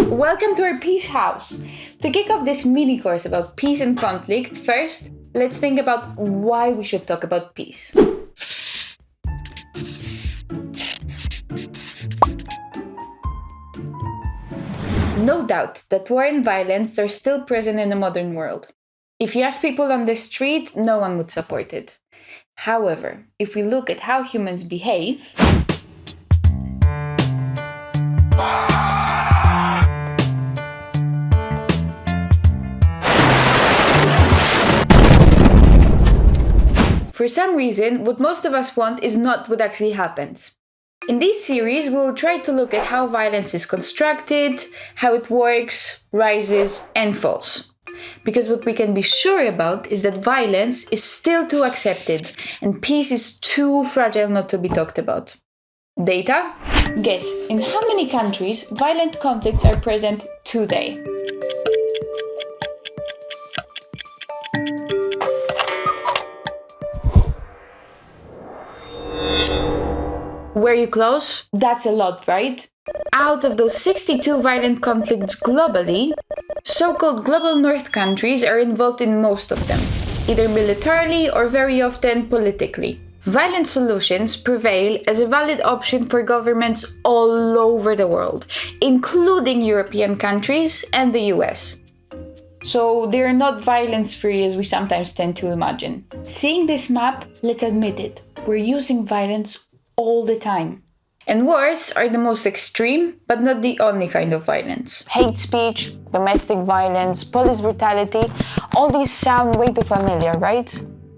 Welcome to our Peace House! To kick off this mini course about peace and conflict, first, let's think about why we should talk about peace. No doubt that war and violence are still present in the modern world. If you ask people on the street, no one would support it. However, if we look at how humans behave, for some reason, what most of us want is not what actually happens. In this series, we will try to look at how violence is constructed, how it works, rises, and falls. Because what we can be sure about is that violence is still too accepted, and peace is too fragile not to be talked about. Data? Guess, in how many countries violent conflicts are present today? Were you close? That's a lot, right? Out of those 62 violent conflicts globally, so-called global north countries are involved in most of them, either militarily or very often politically. Violent solutions prevail as a valid option for governments all over the world, including European countries and the US. So they're not violence-free as we sometimes tend to imagine. Seeing this map, let's admit it, we're using violence all the time. And wars are the most extreme, but not the only kind of violence. Hate speech, domestic violence, police brutality, all these sound way too familiar, right?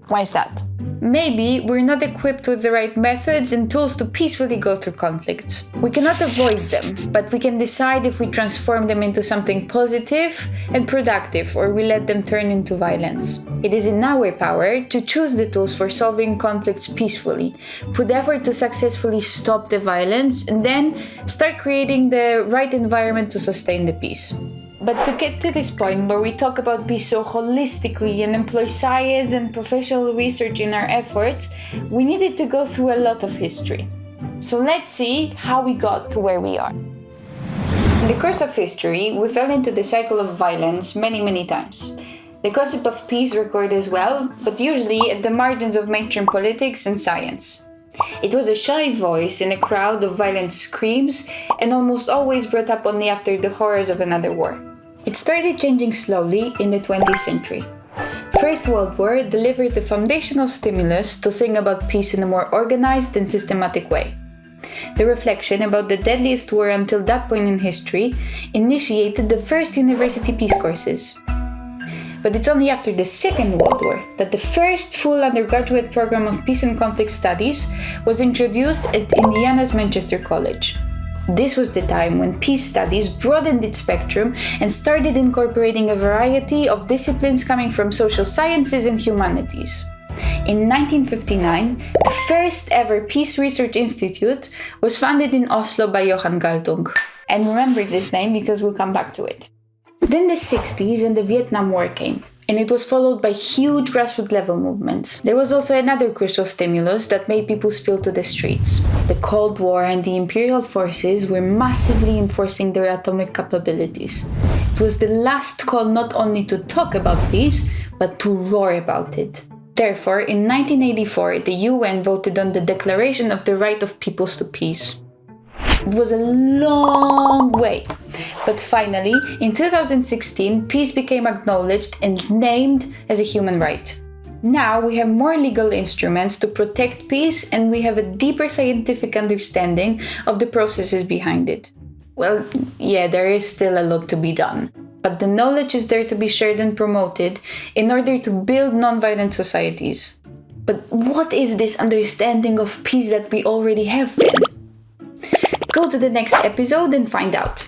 Why is that? Maybe we're not equipped with the right methods and tools to peacefully go through conflicts. We cannot avoid them, but we can decide if we transform them into something positive and productive, or we let them turn into violence. It is in our power to choose the tools for solving conflicts peacefully, put effort to successfully stop the violence, and then start creating the right environment to sustain the peace. But to get to this point where we talk about peace so holistically and employ science and professional research in our efforts, we needed to go through a lot of history. So let's see how we got to where we are. In the course of history, we fell into the cycle of violence many times. The concept of peace recurred as well, but usually at the margins of mainstream politics and science. It was a shy voice in a crowd of violent screams and almost always brought up only after the horrors of another war. It started changing slowly in the 20th century. First World War delivered the foundational stimulus to think about peace in a more organized and systematic way. The reflection about the deadliest war until that point in history initiated the first university peace courses. But it's only after the Second World War that the first full undergraduate program of peace and conflict studies was introduced at Indiana's Manchester College. This was the time when peace studies broadened its spectrum and started incorporating a variety of disciplines coming from social sciences and humanities. In 1959, the first ever Peace Research Institute was founded in Oslo by Johan Galtung. And remember this name because we'll come back to it. Then the 60s and the Vietnam War came, and it was followed by huge grassroots level movements. There was also another crucial stimulus that made people spill to the streets. The Cold War and the imperial forces were massively enforcing their atomic capabilities. It was the last call not only to talk about peace, but to roar about it. Therefore, in 1984, the UN voted on the Declaration of the Right of Peoples to Peace. It was a long way, but finally, in 2016, peace became acknowledged and named as a human right. Now we have more legal instruments to protect peace, and we have a deeper scientific understanding of the processes behind it. Well, yeah, there is still a lot to be done, but the knowledge is there to be shared and promoted in order to build non-violent societies. But what is this understanding of peace that we already have then? Go to the next episode and find out.